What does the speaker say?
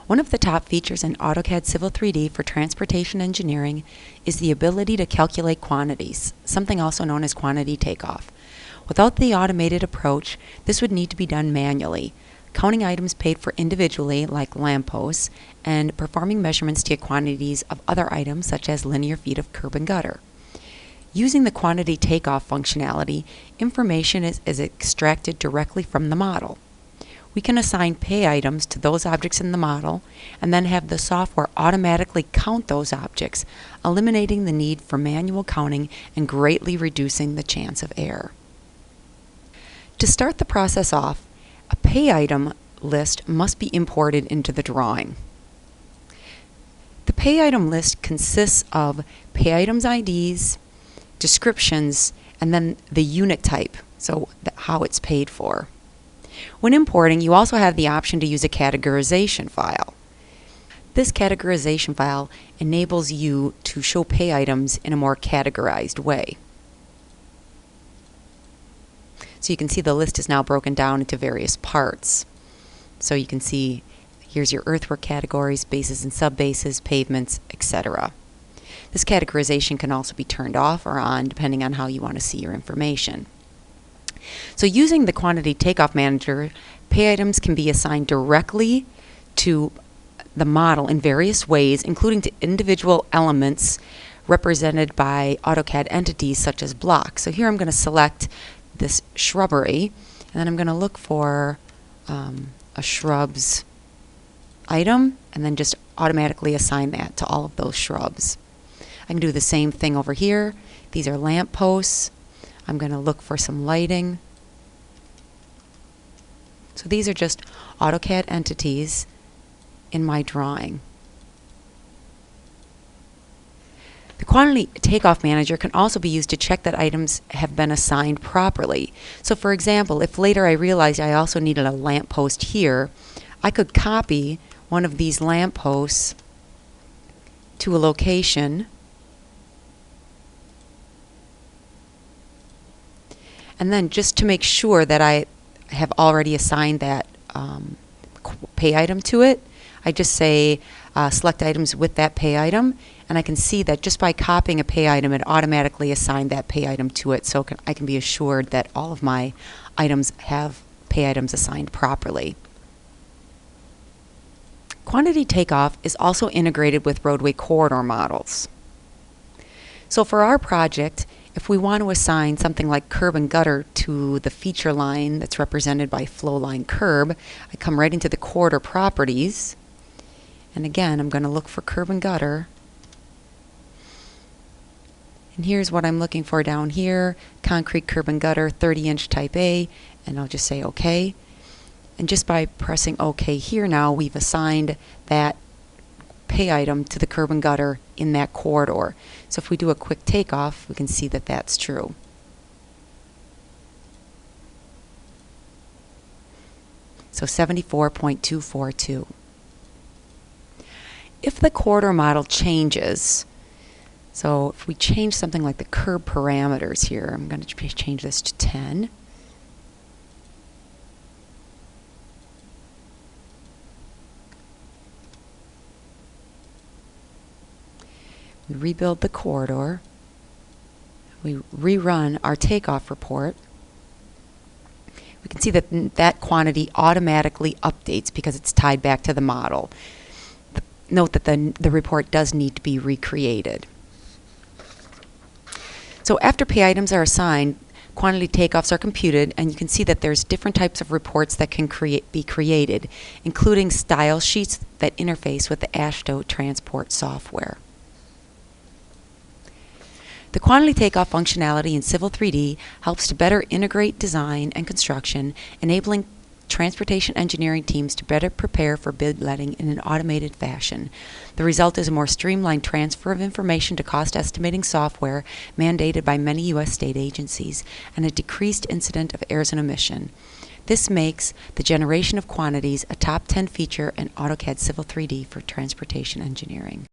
One of the top features in AutoCAD Civil 3D for transportation engineering is the ability to calculate quantities, something also known as quantity takeoff. Without the automated approach, this would need to be done manually, counting items paid for individually, like lampposts, and performing measurements to get quantities of other items, such as linear feet of curb and gutter. Using the quantity takeoff functionality, information is extracted directly from the model. We can assign pay items to those objects in the model and then have the software automatically count those objects, eliminating the need for manual counting and greatly reducing the chance of error. To start the process off, a pay item list must be imported into the drawing. The pay item list consists of pay items IDs, descriptions, and then the unit type, so how it's paid for. When importing, you also have the option to use a categorization file. This categorization file enables you to show pay items in a more categorized way. So you can see the list is now broken down into various parts. So you can see here's your earthwork categories, bases and subbases, pavements, etc. This categorization can also be turned off or on depending on how you want to see your information. So using the Quantity Takeoff Manager, pay items can be assigned directly to the model in various ways, including to individual elements represented by AutoCAD entities such as blocks. So here I'm going to select this shrubbery, and then I'm going to look for a shrubs item, and then just automatically assign that to all of those shrubs. I can do the same thing over here. These are lamp posts. I'm going to look for some lighting. So these are just AutoCAD entities in my drawing. The Quantity Takeoff Manager can also be used to check that items have been assigned properly. So for example, if later I realized I also needed a lamp post here, I could copy one of these lamp posts to a location and then just to make sure that I have already assigned that pay item to it, I just say select items with that pay item, and I can see that just by copying a pay item, it automatically assigned that pay item to it, so I can be assured that all of my items have pay items assigned properly. Quantity Takeoff is also integrated with roadway corridor models. So for our project, if we want to assign something like curb and gutter to the feature line that's represented by flow line curb, I come right into the corridor properties, and again I'm going to look for curb and gutter, and here's what I'm looking for down here: concrete curb and gutter 30-inch type A, and I'll just say OK. And just by pressing OK here, now we've assigned that pay item to the curb and gutter in that corridor. So if we do a quick takeoff, we can see that that's true. So 74.242. If the corridor model changes, so if we change something like the curb parameters here, I'm going to change this to 10. We rebuild the corridor. We rerun our takeoff report. We can see that that quantity automatically updates because it's tied back to the model. Note that the report does need to be recreated. So after pay items are assigned, quantity takeoffs are computed, and you can see that there's different types of reports that can be created, including style sheets that interface with the AASHTO transport software. The Quantity Takeoff functionality in Civil 3D helps to better integrate design and construction, enabling transportation engineering teams to better prepare for bid letting in an automated fashion. The result is a more streamlined transfer of information to cost estimating software mandated by many U.S. state agencies, and a decreased incident of errors and omission. This makes the generation of quantities a top 10 feature in AutoCAD Civil 3D for transportation engineering.